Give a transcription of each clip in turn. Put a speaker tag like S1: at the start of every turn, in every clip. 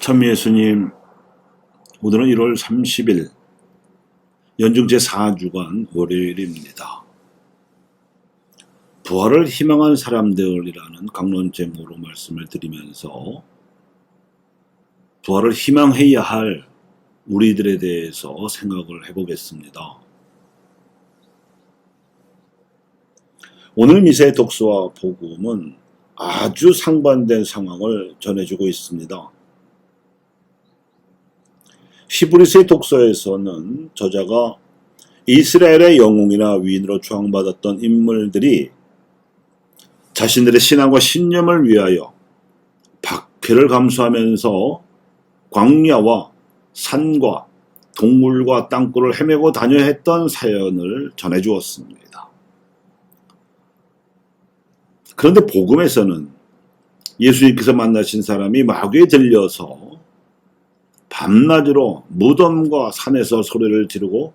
S1: 참예수님, 오늘은 1월 30일 연중 제4주간 월요일입니다. 부활을 희망한 사람들이라는 강론 제목으로 말씀을 드리면서 부활을 희망해야 할 우리들에 대해서 생각을 해보겠습니다. 오늘 미세 독서와 복음은 아주 상반된 상황을 전해주고 있습니다. 히브리서 독서에서는 저자가 이스라엘의 영웅이나 위인으로 추앙받았던 인물들이 자신들의 신앙과 신념을 위하여 박해를 감수하면서 광야와 산과 동물과 땅굴을 헤매고 다녀야 했던 사연을 전해주었습니다. 그런데 복음에서는 예수님께서 만나신 사람이 마귀에 들려서 밤낮으로 무덤과 산에서 소리를 지르고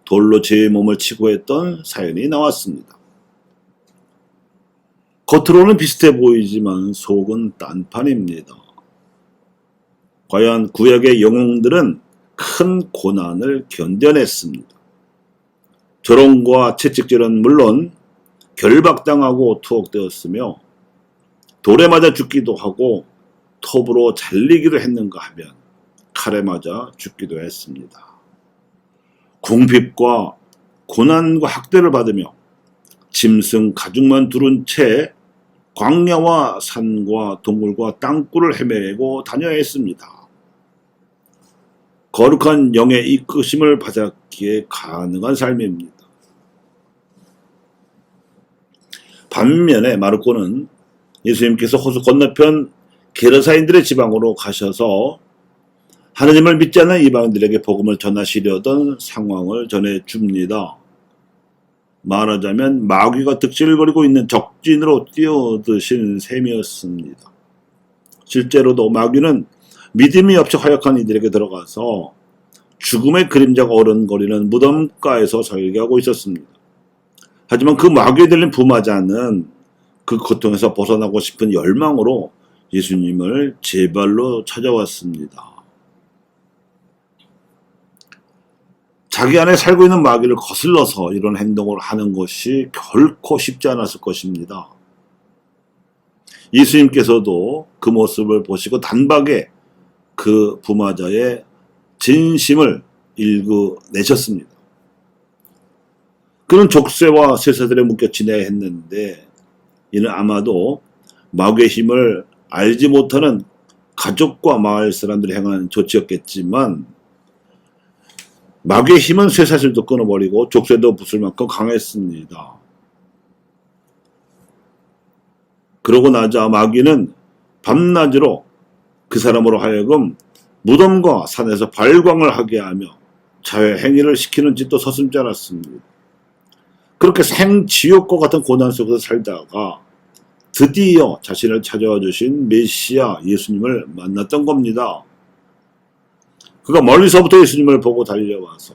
S1: 돌로 제 몸을 치고 했던 사연이 나왔습니다. 겉으로는 비슷해 보이지만 속은 딴판입니다. 과연 구약의 영웅들은 큰 고난을 견뎌냈습니다. 조롱과 채찍질은 물론 결박당하고 투옥되었으며 돌에 맞아 죽기도 하고 톱으로 잘리기도 했는가 하면 칼에 맞아 죽기도 했습니다. 궁핍과 고난과 학대를 받으며 짐승 가죽만 두른 채 광야와 산과 동굴과 땅굴을 헤매고 다녀야 했습니다. 거룩한 영의 이끄심을 받았기에 가능한 삶입니다. 반면에 마르코는 예수님께서 호수 건너편 게르사인들의 지방으로 가셔서 하느님을 믿지 않는 이방인들에게 복음을 전하시려던 상황을 전해줍니다. 말하자면 마귀가 득실을 벌이고 있는 적진으로 뛰어드신 셈이었습니다. 실제로도 마귀는 믿음이 없이 허약한 이들에게 들어가서 죽음의 그림자가 어른거리는 무덤가에서 설계하고 있었습니다. 하지만 그 마귀에 들린 부마자는 그 고통에서 벗어나고 싶은 열망으로 예수님을 제 발로 찾아왔습니다. 자기 안에 살고 있는 마귀를 거슬러서 이런 행동을 하는 것이 결코 쉽지 않았을 것입니다. 예수님께서도 그 모습을 보시고 단박에 그 부마자의 진심을 읽어내셨습니다. 그는 족쇄와 쇠사슬에 묶여 지내야 했는데 이는 아마도 마귀의 힘을 알지 못하는 가족과 마을 사람들이 행한 조치였겠지만 마귀의 힘은 쇠사슬도 끊어버리고 족쇄도 부술 만큼 강했습니다. 그러고 나자 마귀는 밤낮으로 그 사람으로 하여금 무덤과 산에서 발광을 하게 하며 자해 행위를 시키는 짓도 서슴지 않았습니다. 그렇게 생지옥과 같은 고난 속에서 살다가 드디어 자신을 찾아와 주신 메시아 예수님을 만났던 겁니다. 그가 멀리서부터 예수님을 보고 달려와서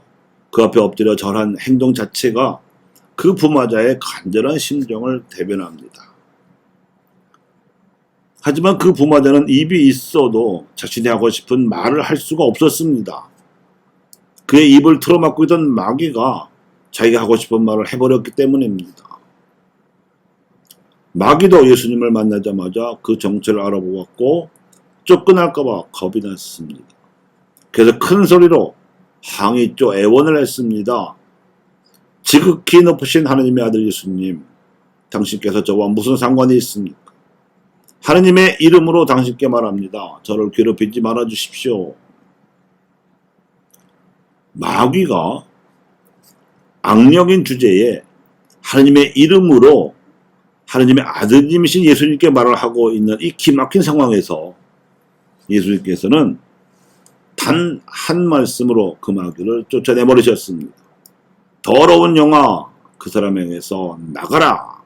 S1: 그 앞에 엎드려 절한 행동 자체가 그 부마자의 간절한 심정을 대변합니다. 하지만 그 부마자는 입이 있어도 자신이 하고 싶은 말을 할 수가 없었습니다. 그의 입을 틀어막고 있던 마귀가 자기가 하고 싶은 말을 해버렸기 때문입니다. 마귀도 예수님을 만나자마자 그 정체를 알아보았고 쫓겨날까봐 겁이 났습니다. 그래서 큰 소리로 항의조 애원을 했습니다. 지극히 높으신 하느님의 아들 예수님, 당신께서 저와 무슨 상관이 있습니까? 하느님의 이름으로 당신께 말합니다. 저를 괴롭히지 말아 주십시오. 마귀가 악력인 주제에 하느님의 이름으로 하느님의 아드님이신 예수님께 말을 하고 있는 이 기막힌 상황에서 예수님께서는 단 한 말씀으로 그 마귀를 쫓아내버리셨습니다. 더러운 영아, 그 사람에게서 나가라.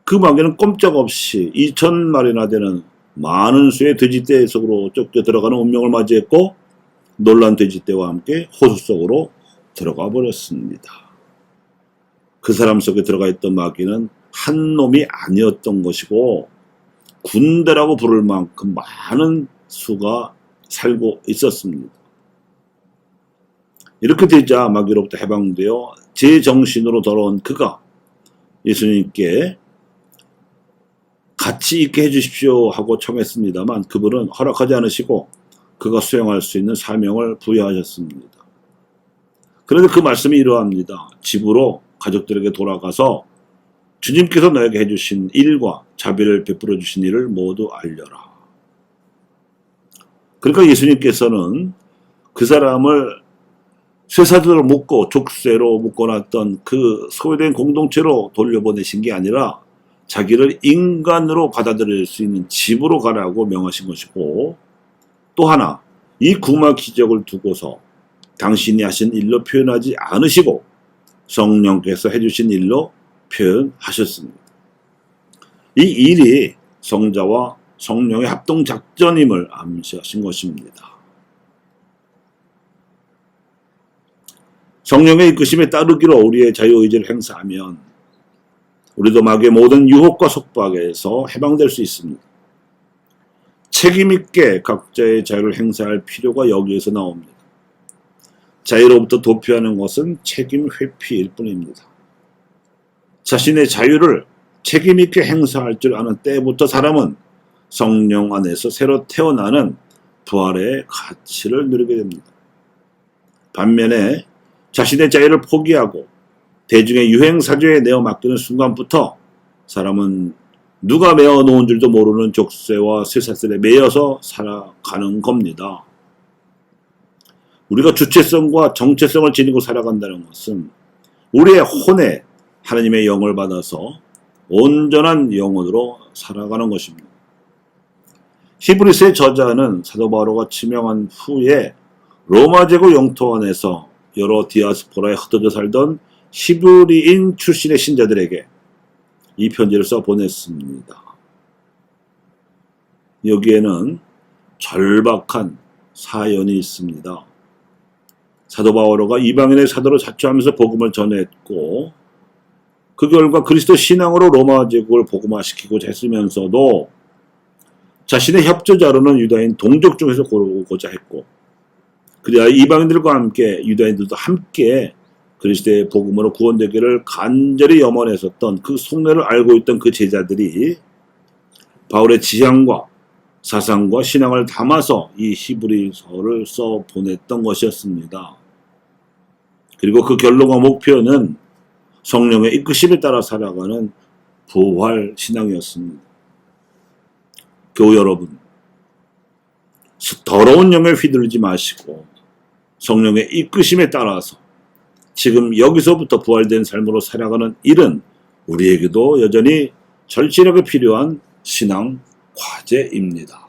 S1: 그 마귀는 꼼짝없이 2,000마리나 되는 많은 수의 돼지떼 속으로 쫓겨 들어가는 운명을 맞이했고 놀란 돼지떼와 함께 호수 속으로 들어가 버렸습니다. 그 사람 속에 들어가 있던 마귀는 한 놈이 아니었던 것이고 군대라고 부를 만큼 많은 수가 살고 있었습니다. 이렇게 되자 마귀로부터 해방되어 제정신으로 돌아온 그가 예수님께 같이 있게 해주십시오 하고 청했습니다만 그분은 허락하지 않으시고 그가 수행할 수 있는 사명을 부여하셨습니다. 그런데 그 말씀이 이러합니다. 집으로 가족들에게 돌아가서 주님께서 너에게 해주신 일과 자비를 베풀어 주신 일을 모두 알려라. 그러니까 예수님께서는 그 사람을 쇠사슬로 묶고 족쇄로 묶어놨던 그 소외된 공동체로 돌려보내신 게 아니라 자기를 인간으로 받아들일 수 있는 집으로 가라고 명하신 것이고, 또 하나 이 구마 기적을 두고서 당신이 하신 일로 표현하지 않으시고 성령께서 해주신 일로 표현하셨습니다. 이 일이 성자와 성령의 합동작전임을 암시하신 것입니다. 성령의 이끄심에 따르기로 우리의 자유의지를 행사하면 우리도 마귀의 모든 유혹과 속박에서 해방될 수 있습니다. 책임있게 각자의 자유를 행사할 필요가 여기에서 나옵니다. 자유로부터 도피하는 것은 책임 회피일 뿐입니다. 자신의 자유를 책임있게 행사할 줄 아는 때부터 사람은 성령 안에서 새로 태어나는 부활의 가치를 누리게 됩니다. 반면에 자신의 자유를 포기하고 대중의 유행사조에 내어 맡기는 순간부터 사람은 누가 메어 놓은 줄도 모르는 족쇄와 쇠사슬에 매여서 살아가는 겁니다. 우리가 주체성과 정체성을 지니고 살아간다는 것은 우리의 혼에 하나님의 영을 받아서 온전한 영혼으로 살아가는 것입니다. 히브리서의 저자는 사도 바울가 지명한 후에 로마 제국 영토 안에서 여러 디아스포라에 흩어져 살던 히브리인 출신의 신자들에게 이 편지를 써 보냈습니다. 여기에는 절박한 사연이 있습니다. 사도 바오로가 이방인의 사도로 자처하면서 복음을 전했고 그 결과 그리스도 신앙으로 로마 제국을 복음화시키고자 했으면서도 자신의 협조자로는 유다인 동족 중에서 고르고자 했고, 그래야 이방인들과 함께 유다인들도 함께 그리스도의 복음으로 구원되기를 간절히 염원했었던 그 속내를 알고 있던 그 제자들이 바울의 지향과 사상과 신앙을 담아서 이 히브리서를 써 보냈던 것이었습니다. 그리고 그 결론과 목표는 성령의 이끄심에 따라 살아가는 부활 신앙이었습니다. 교우 여러분, 더러운 영에 휘둘리지 마시고 성령의 이끄심에 따라서 지금 여기서부터 부활된 삶으로 살아가는 일은 우리에게도 여전히 절실하게 필요한 신앙 과제입니다.